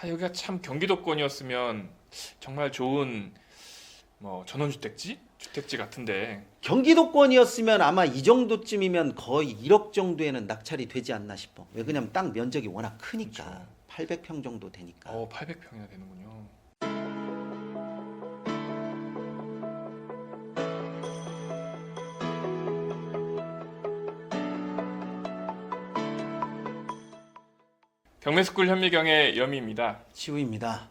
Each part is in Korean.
여기가 참 경기도권이었으면 정말 좋은 뭐 주택지 같은데. 경기도권이었으면 아마 이 정도쯤이면 거의 1억 정도에는 낙찰이 되지 않나 싶어. 왜 그러냐면 땅 면적이 워낙 크니까. 그렇죠. 800평 정도 되니까. 800평이나 되는군요. 경매스쿨 현미경의 여미입니다. 치우입니다.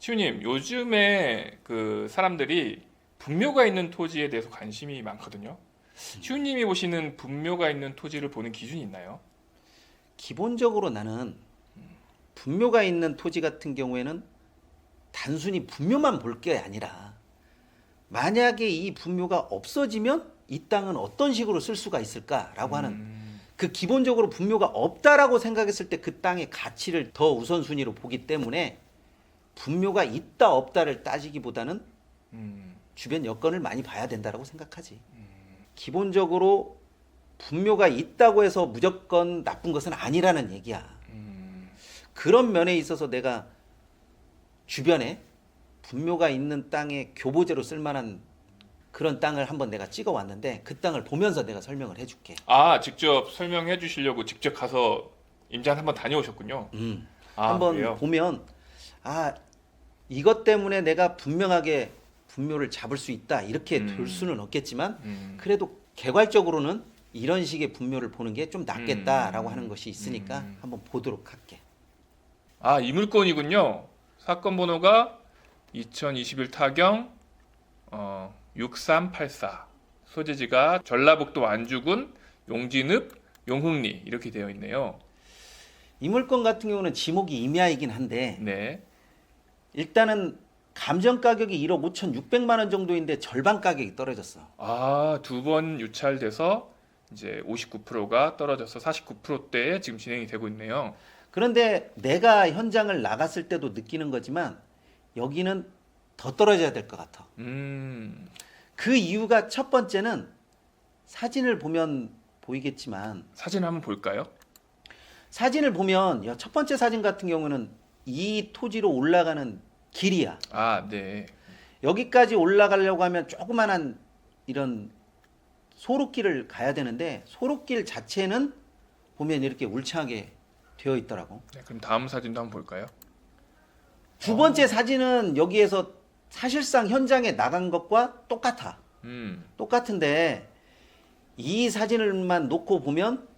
치우님, 요즘에 그 사람들이 분묘가 있는 토지에 대해서 관심이 많거든요. 치우님이 보시는 분묘가 있는 토지를 보는 기준이 있나요? 기본적으로 나는 분묘가 있는 토지 같은 경우에는 단순히 분묘만 볼 게 아니라 만약에 이 분묘가 없어지면 이 땅은 어떤 식으로 쓸 수가 있을까라고 하는 그 기본적으로 분묘가 없다라고 생각했을 때 그 땅의 가치를 더 우선순위로 보기 때문에 분묘가 있다 없다를 따지기보다는 주변 여건을 많이 봐야 된다라고 생각하지. 기본적으로 분묘가 있다고 해서 무조건 나쁜 것은 아니라는 얘기야. 그런 면에 있어서 내가 주변에 분묘가 있는 땅에 교보제로 쓸만한 그런 땅을 한번 내가 찍어 왔는데 그 땅을 보면서 내가 설명을 해줄게. 직접 설명해 주시려고 직접 가서 임장 한번 다녀오셨군요. 한번 그래요? 보면 이것 때문에 내가 분명하게 분묘를 잡을 수 있다 이렇게 될 수는 없겠지만 그래도 개괄적으로는 이런 식의 분묘를 보는 게 좀 낫겠다라고 하는 것이 있으니까 한번 보도록 할게. 이 물건이군요. 사건 번호가 2021 타경 6384. 소재지가 전라북도 안주군 용진읍 용흥리 이렇게 되어 있네요. 이 물건 같은 경우는 지목이 임야이긴 한데 네. 일단은 감정 가격이 1억 5,600만 원 정도인데 절반 가격이 떨어졌어. 두 번 유찰돼서 이제 59%가 떨어져서 49%대에 지금 진행이 되고 있네요. 그런데 내가 현장을 나갔을 때도 느끼는 거지만 여기는 더 떨어져야 될 것 같아. 그 이유가 첫 번째는 사진을 보면 보이겠지만 사진 한번 볼까요? 사진을 보면 첫 번째 사진 같은 경우는 이 토지로 올라가는 길이야. 네. 여기까지 올라가려고 하면 조그만한 이런 소록길을 가야 되는데 소록길 자체는 보면 이렇게 울창하게 되어 있더라고. 네, 그럼 다음 사진도 한번 볼까요? 두 번째 사진은 여기에서 사실상 현장에 나간 것과 똑같아. 똑같은데 이 사진을만 놓고 보면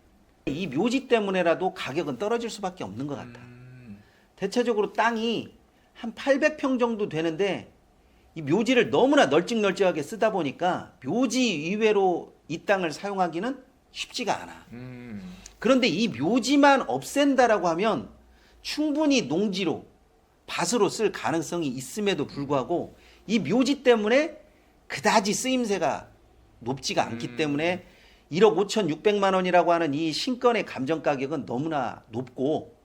이 묘지 때문에라도 가격은 떨어질 수밖에 없는 것 같아. 대체적으로 땅이 한 800평 정도 되는데 이 묘지를 너무나 널찍널찍하게 쓰다 보니까 묘지 이외로 이 땅을 사용하기는 쉽지가 않아. 그런데 이 묘지만 없앤다라고 하면 충분히 농지로 밭으로 쓸 가능성이 있음에도 불구하고 이 묘지 때문에 그다지 쓰임새가 높지가 않기 때문에 1억 5,600만 원이라고 하는 이 신건의 감정 가격은 너무나 높고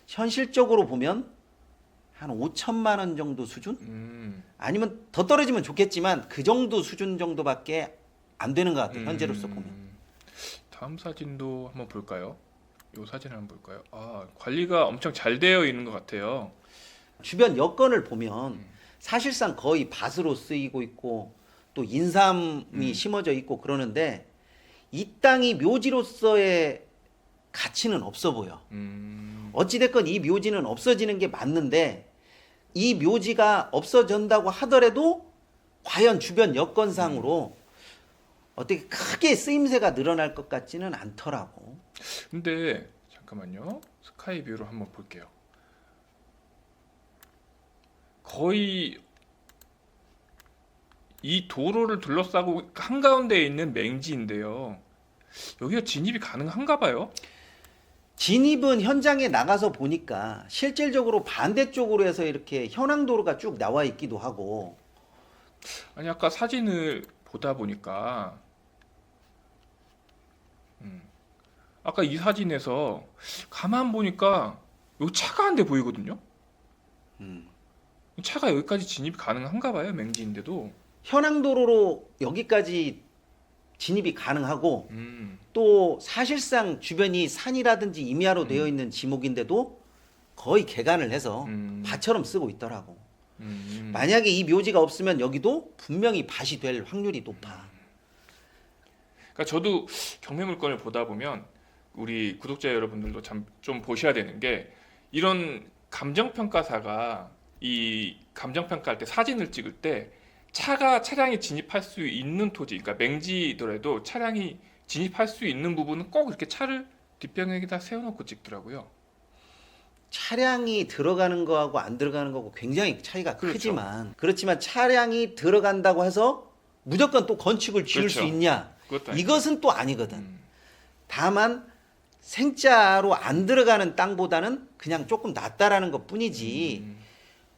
현실적으로 보면 한 5천만 원 정도 수준? 아니면 더 떨어지면 좋겠지만 그 정도 수준 정도밖에 안 되는 것 같아요. 현재로서 보면. 다음 사진도 한번 볼까요? 이 사진을 한번 볼까요? 관리가 엄청 잘 되어 있는 것 같아요. 주변 여건을 보면 사실상 거의 밭으로 쓰이고 있고 또 인삼이 심어져 있고 그러는데 이 땅이 묘지로서의 가치는 없어 보여. 어찌됐건 이 묘지는 없어지는 게 맞는데 이 묘지가 없어진다고 하더라도 과연 주변 여건상으로 어떻게 크게 쓰임새가 늘어날 것 같지는 않더라고. 근데 잠깐만요. 스카이뷰로 한번 볼게요. 거의 이 도로를 둘러싸고 한가운데에 있는 맹지인데요. 여기가 진입이 가능한가 봐요? 진입은 현장에 나가서 보니까 실질적으로 반대쪽으로 해서 이렇게 현황도로가 쭉 나와 있기도 하고. 아까 사진을 보다 보니까 아까 이 사진에서 가만 보니까 요 차가 한 대 보이거든요. 차가 여기까지 진입이 가능한가 봐요. 맹지인데도. 현황도로로 여기까지 진입이 가능하고 또 사실상 주변이 산이라든지 임야로 되어 있는 지목인데도 거의 개간을 해서 밭처럼 쓰고 있더라고. 만약에 이 묘지가 없으면 여기도 분명히 밭이 될 확률이 높아. 그러니까 저도 경매 물건을 보다 보면 우리 구독자 여러분들도 참 좀 보셔야 되는 게 이런 감정평가사가 이 감정평가할 때 사진을 찍을 때 차량이 진입할 수 있는 토지, 그러니까 맹지더라도 차량이 진입할 수 있는 부분은 꼭 이렇게 차를 뒷병에다 세워놓고 찍더라고요. 차량이 들어가는 거하고 안 들어가는 거하고 굉장히 차이가 그렇죠. 그렇지만 차량이 들어간다고 해서 무조건 또 건축을 지을 그렇죠. 수 있냐? 그것도 아니죠. 이것은 또 아니거든. 다만 생자로 안 들어가는 땅보다는 그냥 조금 낫다라는 것 뿐이지.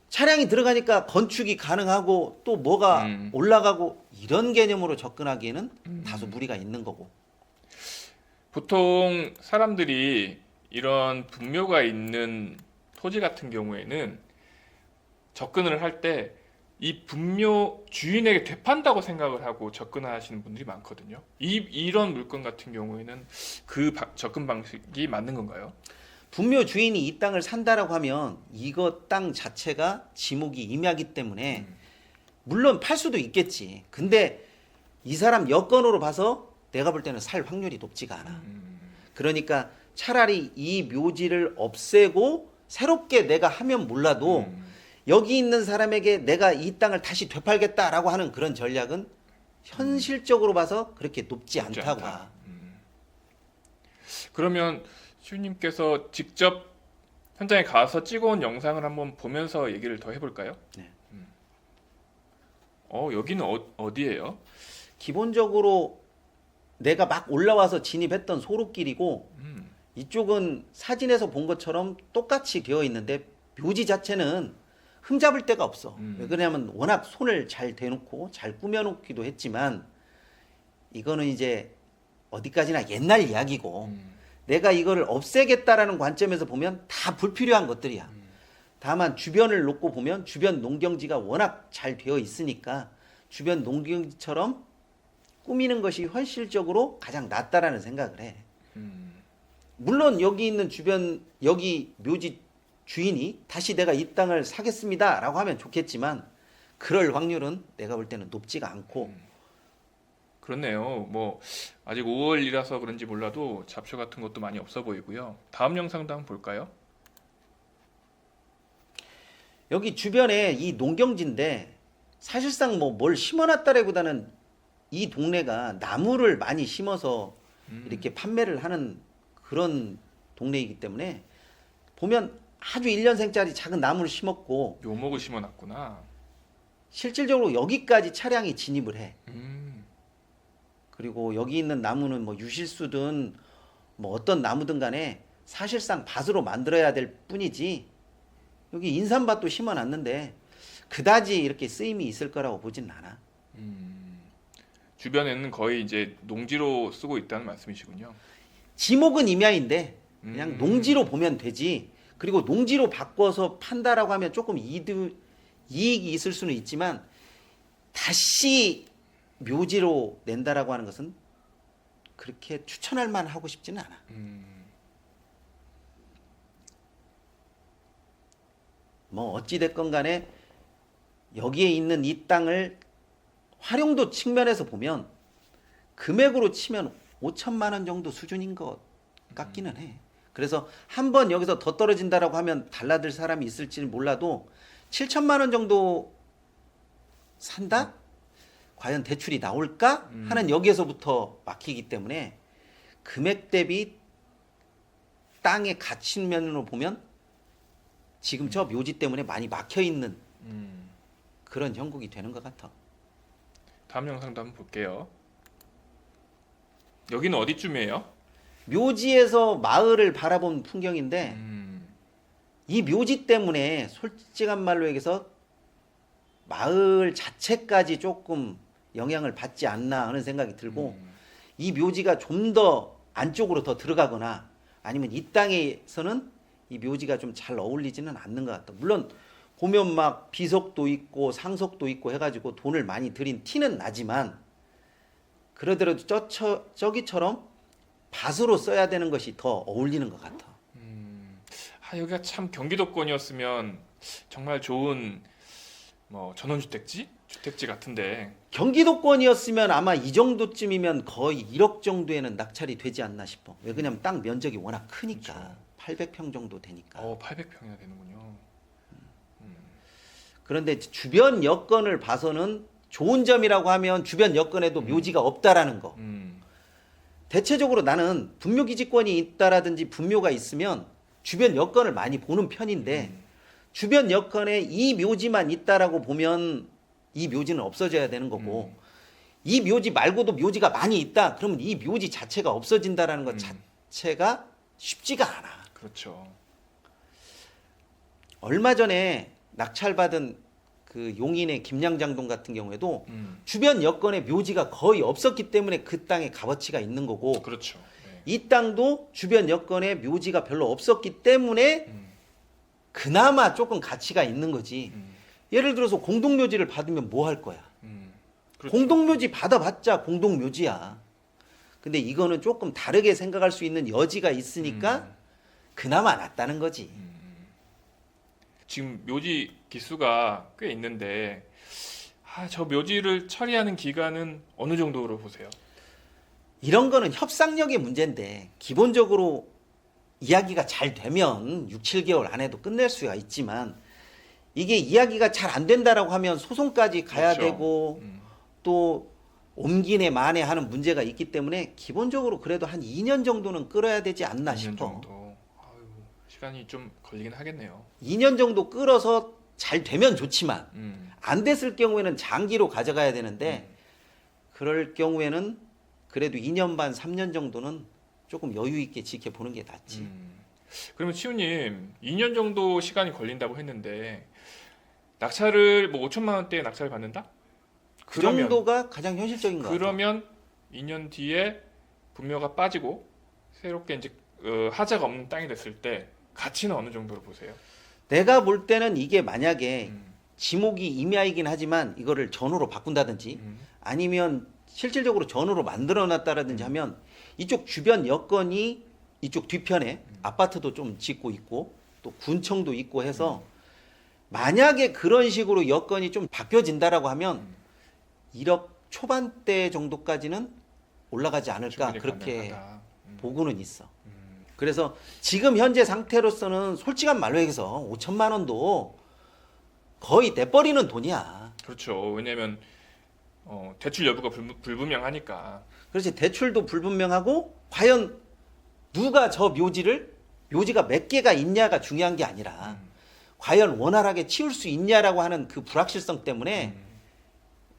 차량이 들어가니까 건축이 가능하고 또 뭐가 올라가고 이런 개념으로 접근하기에는 다소 무리가 있는 거고. 보통 사람들이 이런 분묘가 있는 토지 같은 경우에는 접근을 할 때 이 분묘 주인에게 되판다고 생각을 하고 접근하시는 분들이 많거든요. 이런 물건 같은 경우에는 그 접근 방식이 맞는 건가요? 분묘 주인이 이 땅을 산다라고 하면 이거 땅 자체가 지목이 임야기 때문에 물론 팔 수도 있겠지. 근데 이 사람 여건으로 봐서 내가 볼 때는 살 확률이 높지가 않아. 그러니까 차라리 이 묘지를 없애고 새롭게 내가 하면 몰라도 여기 있는 사람에게 내가 이 땅을 다시 되팔겠다라고 하는 그런 전략은 현실적으로 봐서 그렇게 높지 않다고 봐. 그러면 시우님께서 직접 현장에 가서 찍어온 영상을 한번 보면서 얘기를 더 해볼까요? 네. 여기는 어디예요? 기본적으로 내가 막 올라와서 진입했던 소로길이고 이쪽은 사진에서 본 것처럼 똑같이 되어 있는데 묘지 자체는 흠잡을 데가 없어. 왜 그러냐면 워낙 손을 잘 대놓고 잘 꾸며놓기도 했지만 이거는 이제 어디까지나 옛날 이야기고 내가 이거를 없애겠다라는 관점에서 보면 다 불필요한 것들이야. 다만 주변을 놓고 보면 주변 농경지가 워낙 잘 되어 있으니까 주변 농경지처럼 꾸미는 것이 현실적으로 가장 낫다라는 생각을 해. 물론 여기 있는 주변 여기 묘지 주인이 다시 내가 이 땅을 사겠습니다라고 하면 좋겠지만 그럴 확률은 내가 볼 때는 높지가 않고. 그렇네요. 뭐 아직 5월이라서 그런지 몰라도 잡초 같은 것도 많이 없어 보이고요. 다음 영상도 한번 볼까요? 여기 주변에 이 농경지인데 사실상 뭐 뭘 심어놨다라기보다는 이 동네가 나무를 많이 심어서 이렇게 판매를 하는 그런 동네이기 때문에 보면 아주 1년생짜리 작은 나무를 심었고 묘목을 심어놨구나. 실질적으로 여기까지 차량이 진입을 해. 음, 그리고 여기 있는 나무는 뭐 유실수든 뭐 어떤 나무든 간에 사실상 밭으로 만들어야 될 뿐이지 여기 인삼밭도 심어놨는데 그다지 이렇게 쓰임이 있을 거라고 보진 않아. 주변에는 거의 이제 농지로 쓰고 있다는 말씀이시군요. 지목은 임야인데 그냥 농지로 보면 되지. 그리고 농지로 바꿔서 판다라고 하면 조금 이익이 있을 수는 있지만 다시 묘지로 낸다라고 하는 것은 그렇게 추천할 만하고 싶지는 않아. 뭐 어찌 됐건 간에 여기에 있는 이 땅을 활용도 측면에서 보면 금액으로 치면 5천만 원 정도 수준인 것 같기는 해. 그래서 한번 여기서 더 떨어진다라고 하면 달라들 사람이 있을지는 몰라도 7천만 원 정도 산다? 과연 대출이 나올까? 하는 여기에서부터 막히기 때문에 금액 대비 땅의 가치 면으로 보면 지금 저 묘지 때문에 많이 막혀 있는 그런 형국이 되는 것 같아. 다음 영상도 한번 볼게요. 여기는 어디쯤이에요? 묘지에서 마을을 바라본 풍경인데 이 묘지 때문에 솔직한 말로 얘기해서 마을 자체까지 조금 영향을 받지 않나 하는 생각이 들고 이 묘지가 좀 더 안쪽으로 더 들어가거나 아니면 이 땅에서는 이 묘지가 좀 잘 어울리지는 않는 것 같다. 물론 보면 막 비석도 있고 상석도 있고 해가지고 돈을 많이 들인 티는 나지만 그러더라도 저기처럼 밭으로 써야 되는 것이 더 어울리는 것 같아. 여기가 참 경기도권이었으면 정말 좋은 뭐 주택지 같은데. 경기도권이었으면 아마 이 정도쯤이면 거의 1억 정도에는 낙찰이 되지 않나 싶어. 왜 그러냐면 땅 면적이 워낙 크니까. 그렇죠. 800평 정도 되니까. 800평이나 되는군요. 그런데 주변 여건을 봐서는 좋은 점이라고 하면 주변 여건에도 묘지가 없다라는 거. 대체적으로 나는 분묘기지권이 있다라든지 분묘가 있으면 주변 여건을 많이 보는 편인데 주변 여건에 이 묘지만 있다라고 보면 이 묘지는 없어져야 되는 거고 이 묘지 말고도 묘지가 많이 있다 그러면 이 묘지 자체가 없어진다라는 것 자체가 쉽지가 않아. 그렇죠. 얼마 전에 낙찰받은 그 용인의 김양장동 같은 경우에도 주변 여건에 묘지가 거의 없었기 때문에 그 땅의 값어치가 있는 거고 그렇죠. 네. 이 땅도 주변 여건에 묘지가 별로 없었기 때문에 그나마 조금 가치가 있는 거지. 예를 들어서 공동묘지를 받으면 뭐 할 거야? 그렇죠. 공동묘지 받아봤자 공동묘지야. 근데 이거는 조금 다르게 생각할 수 있는 여지가 있으니까 그나마 낫다는 거지. 지금 묘지 기수가 꽤 있는데 저 묘지를 처리하는 기간은 어느 정도로 보세요? 이런 거는 협상력의 문제인데 기본적으로 이야기가 잘 되면 6, 7개월 안에도 끝낼 수가 있지만 이게 이야기가 잘 안 된다라고 하면 소송까지 가야 그렇죠. 되고 또 옮기네 마네 하는 문제가 있기 때문에 기본적으로 그래도 한 2년 정도는 끌어야 되지 않나 2년 싶어. 정도. 시간이 좀 걸리긴 하겠네요. 2년 정도 끌어서 잘 되면 좋지만 안 됐을 경우에는 장기로 가져가야 되는데 그럴 경우에는 그래도 2년 반, 3년 정도는 조금 여유 있게 지켜보는 게 낫지. 그러면 치우님 2년 정도 시간이 걸린다고 했는데 낙찰을 뭐 5천만 원대에 낙찰을 받는다? 그 정도가 가장 현실적인 것 같아. 그러면 2년 뒤에 분묘가 빠지고 새롭게 이제 하자가 없는 땅이 됐을 때 가치는 어느 정도로 보세요? 내가 볼 때는 이게 만약에 지목이 임야이긴 하지만 이거를 전으로 바꾼다든지 아니면 실질적으로 전으로 만들어 놨다라든지 하면 이쪽 주변 여건이 이쪽 뒤편에 아파트도 좀 짓고 있고 또 군청도 있고 해서 만약에 그런 식으로 여건이 좀 바뀌어진다라고 하면 1억 초반대 정도까지는 올라가지 않을까 충분히 그렇게 가능하다. 보고는 있어. 그래서 지금 현재 상태로서는 솔직한 말로 해서 5천만 원도 거의 내버리는 돈이야. 그렇죠. 왜냐하면 대출 여부가 불분명하니까. 그렇지. 대출도 불분명하고 과연 누가 저 묘지가 몇 개가 있냐가 중요한 게 아니라 과연 원활하게 치울 수 있냐라고 하는 그 불확실성 때문에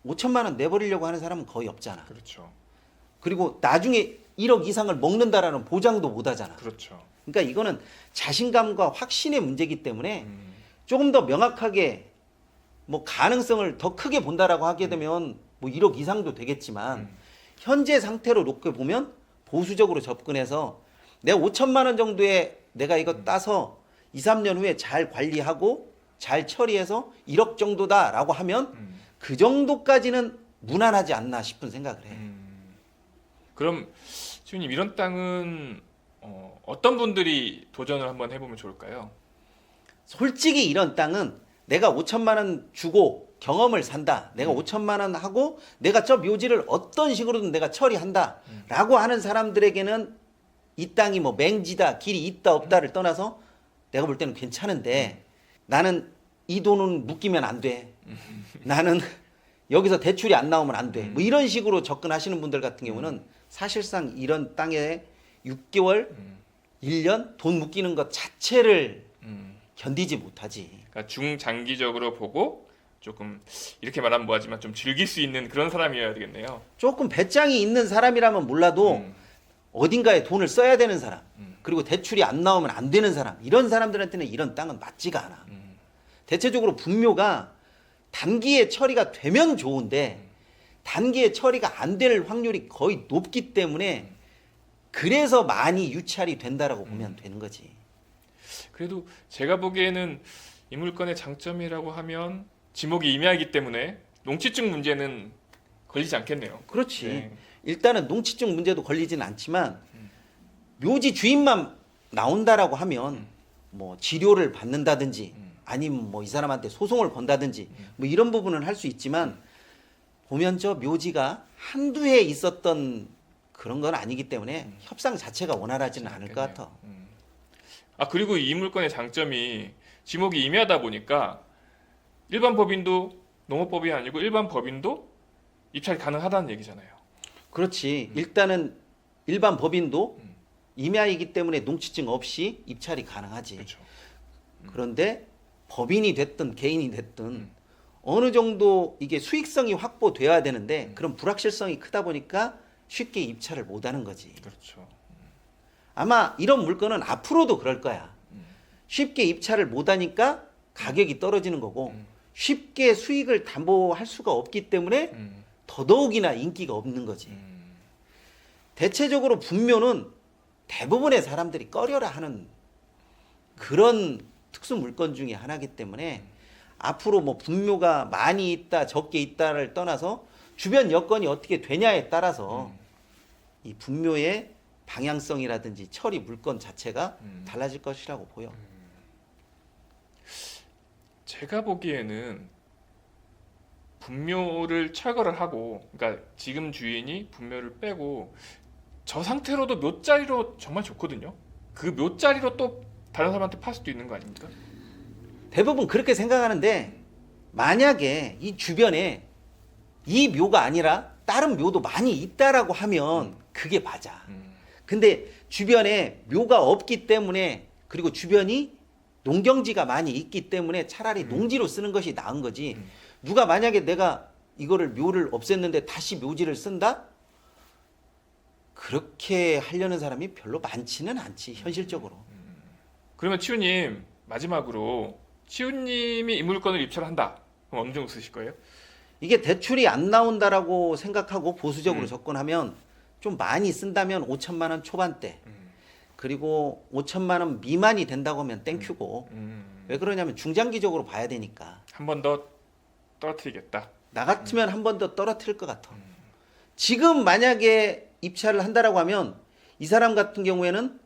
5천만 원 내버리려고 하는 사람은 거의 없잖아. 그렇죠. 그리고 나중에 1억 이상을 먹는다라는 보장도 못 하잖아. 그렇죠. 그러니까 이거는 자신감과 확신의 문제이기 때문에 조금 더 명확하게 뭐 가능성을 더 크게 본다라고 하게 되면 뭐 1억 이상도 되겠지만 현재 상태로 놓고 보면 보수적으로 접근해서 내가 5천만 원 정도에 내가 이거 따서 2, 3년 후에 잘 관리하고 잘 처리해서 1억 정도다라고 하면 그 정도까지는 무난하지 않나 싶은 생각을 해. 그럼 시우님 이런 땅은 어떤 분들이 도전을 한번 해보면 좋을까요? 솔직히 이런 땅은 내가 5천만 원 주고 경험을 산다. 내가 5천만 원 하고 내가 저 묘지를 어떤 식으로든 내가 처리한다라고 하는 사람들에게는 이 땅이 뭐 맹지다, 길이 있다 없다를 떠나서 내가 볼 때는 괜찮은데 나는 이 돈은 묶이면 안 돼. 나는 여기서 대출이 안 나오면 안 돼. 뭐 이런 식으로 접근하시는 분들 같은 경우는 사실상 이런 땅에 6개월, 1년 돈 묶이는 것 자체를 견디지 못하지. 그러니까 중장기적으로 보고 조금 이렇게 말하면 뭐하지만 좀 즐길 수 있는 그런 사람이어야 되겠네요. 조금 배짱이 있는 사람이라면 몰라도 어딘가에 돈을 써야 되는 사람, 그리고 대출이 안 나오면 안 되는 사람, 이런 사람들한테는 이런 땅은 맞지가 않아. 대체적으로 분묘가 단기에 처리가 되면 좋은데 단기에 처리가 안 될 확률이 거의 높기 때문에 그래서 많이 유찰이 된다라고 보면 되는 거지. 그래도 제가 보기에는 이 물건의 장점이라고 하면 지목이 임야이기 때문에 농지증 문제는 걸리지 않겠네요. 그렇지. 네. 일단은 농지증 문제도 걸리지는 않지만 묘지 주인만 나온다라고 하면 뭐 치료를 받는다든지 아니면 뭐 이 사람한테 소송을 건다든지 뭐 이런 부분은 할 수 있지만 보면 저 묘지가 한두 해 있었던 그런 건 아니기 때문에 협상 자체가 원활하지는 않을 것 같아. 아 그리고 이 물건의 장점이 지목이 임야다 보니까 일반 법인도 농업법이 아니고 일반 법인도 입찰이 가능하다는 얘기잖아요. 그렇지. 일단은 일반 법인도 임야이기 때문에 농취증 없이 입찰이 가능하지. 그렇죠. 그런데 법인이 됐든 개인이 됐든 어느 정도 이게 수익성이 확보돼야 되는데 그런 불확실성이 크다 보니까 쉽게 입찰을 못 하는 거지. 그렇죠. 아마 이런 물건은 앞으로도 그럴 거야. 쉽게 입찰을 못 하니까 가격이 떨어지는 거고 쉽게 수익을 담보할 수가 없기 때문에 더더욱이나 인기가 없는 거지. 대체적으로 분묘는 대부분의 사람들이 꺼려라 하는 그런 특수 물건 중에 하나이기 때문에 앞으로 뭐 분묘가 많이 있다 적게 있다를 떠나서 주변 여건이 어떻게 되냐에 따라서 이 분묘의 방향성이라든지 처리 물건 자체가 달라질 것이라고 보여. 제가 보기에는 분묘를 철거를 하고, 그러니까 지금 주인이 분묘를 빼고 저 상태로도 묘자리로 정말 좋거든요. 그 묘자리로 또 다른 사람한테 팔 수도 있는 거 아닙니까? 대부분 그렇게 생각하는데 만약에 이 주변에 이 묘가 아니라 다른 묘도 많이 있다라고 하면 그게 맞아. 근데 주변에 묘가 없기 때문에 그리고 주변이 농경지가 많이 있기 때문에 차라리 농지로 쓰는 것이 나은 거지. 누가 만약에 내가 이거를 묘를 없앴는데 다시 묘지를 쓴다? 그렇게 하려는 사람이 별로 많지는 않지 현실적으로. 그러면 치우님 마지막으로 치우님이 이 물건을 입찰한다. 그럼 어느 정도 쓰실 거예요? 이게 대출이 안 나온다라고 생각하고 보수적으로 접근하면 좀 많이 쓴다면 5천만 원 초반대. 그리고 5천만 원 미만이 된다고 하면 땡큐고. 왜 그러냐면 중장기적으로 봐야 되니까. 한 번 더 떨어뜨리겠다. 나 같으면 한 번 더 떨어뜨릴 것 같아. 지금 만약에 입찰을 한다라고 하면 이 사람 같은 경우에는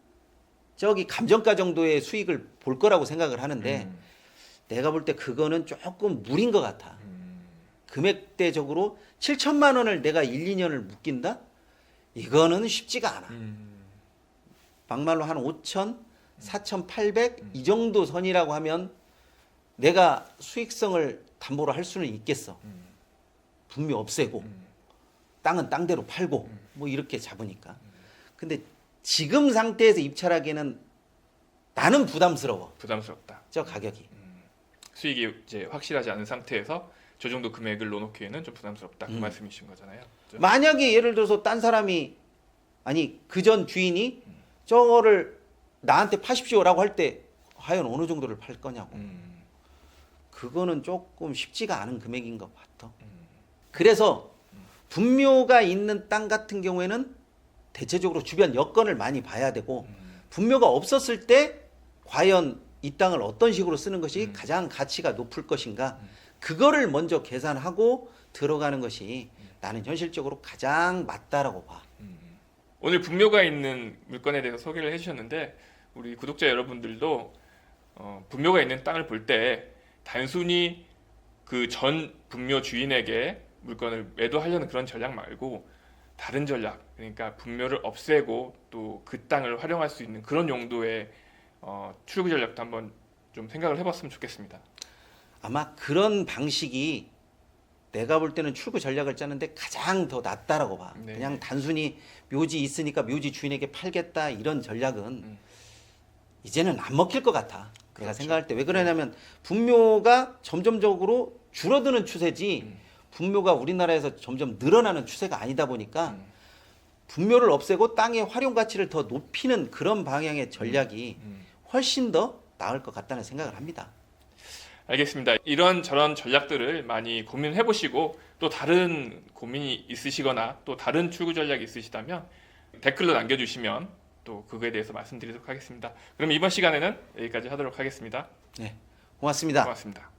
저기 감정가 정도의 수익을 볼 거라고 생각을 하는데 내가 볼 때 그거는 조금 무리인 것 같아. 금액대적으로 7천만 원을 내가 1, 2년을 묶인다? 이거는 쉽지가 않아. 막말로 한 5천, 4,800 이 정도 선이라고 하면 내가 수익성을 담보로 할 수는 있겠어. 분묘 없애고 땅은 땅대로 팔고 뭐 이렇게 잡으니까. 근데 지금 상태에서 입찰하기에는 나는 부담스러워. 부담스럽다. 저 가격이. 수익이 이제 확실하지 않은 상태에서 저 정도 금액을 넣어놓기에는 좀 부담스럽다. 그 말씀이신 거잖아요. 그죠? 만약에 예를 들어서 딴 사람이 아니 그 전 주인이 저거를 나한테 파십시오라고 할 때 과연 어느 정도를 팔 거냐고. 그거는 조금 쉽지가 않은 금액인 것 같아. 그래서 분묘가 있는 땅 같은 경우에는 대체적으로 주변 여건을 많이 봐야 되고 분묘가 없었을 때 과연 이 땅을 어떤 식으로 쓰는 것이 가장 가치가 높을 것인가 그거를 먼저 계산하고 들어가는 것이 나는 현실적으로 가장 맞다라고 봐. 오늘 분묘가 있는 물건에 대해서 소개를 해주셨는데 우리 구독자 여러분들도 분묘가 있는 땅을 볼 때 단순히 그 전 분묘 주인에게 물건을 매도하려는 그런 전략 말고 다른 전략, 그러니까 분묘를 없애고 또 그 땅을 활용할 수 있는 그런 용도의 출구 전략도 한번 좀 생각을 해봤으면 좋겠습니다. 아마 그런 방식이 내가 볼 때는 출구 전략을 짜는데 가장 더 낫다라고 봐. 네. 그냥 단순히 묘지 있으니까 묘지 주인에게 팔겠다 이런 전략은 이제는 안 먹힐 것 같아. 내가 그렇죠. 생각할 때 왜 그러냐면 분묘가 점점적으로 줄어드는 추세지 분묘가 우리나라에서 점점 늘어나는 추세가 아니다 보니까 분묘를 없애고 땅의 활용 가치를 더 높이는 그런 방향의 전략이 훨씬 더 나을 것 같다는 생각을 합니다. 알겠습니다. 이런 저런 전략들을 많이 고민해 보시고 또 다른 고민이 있으시거나 또 다른 출구 전략이 있으시다면 댓글로 남겨주시면 또 그거에 대해서 말씀드리도록 하겠습니다. 그럼 이번 시간에는 여기까지 하도록 하겠습니다. 네, 고맙습니다. 고맙습니다.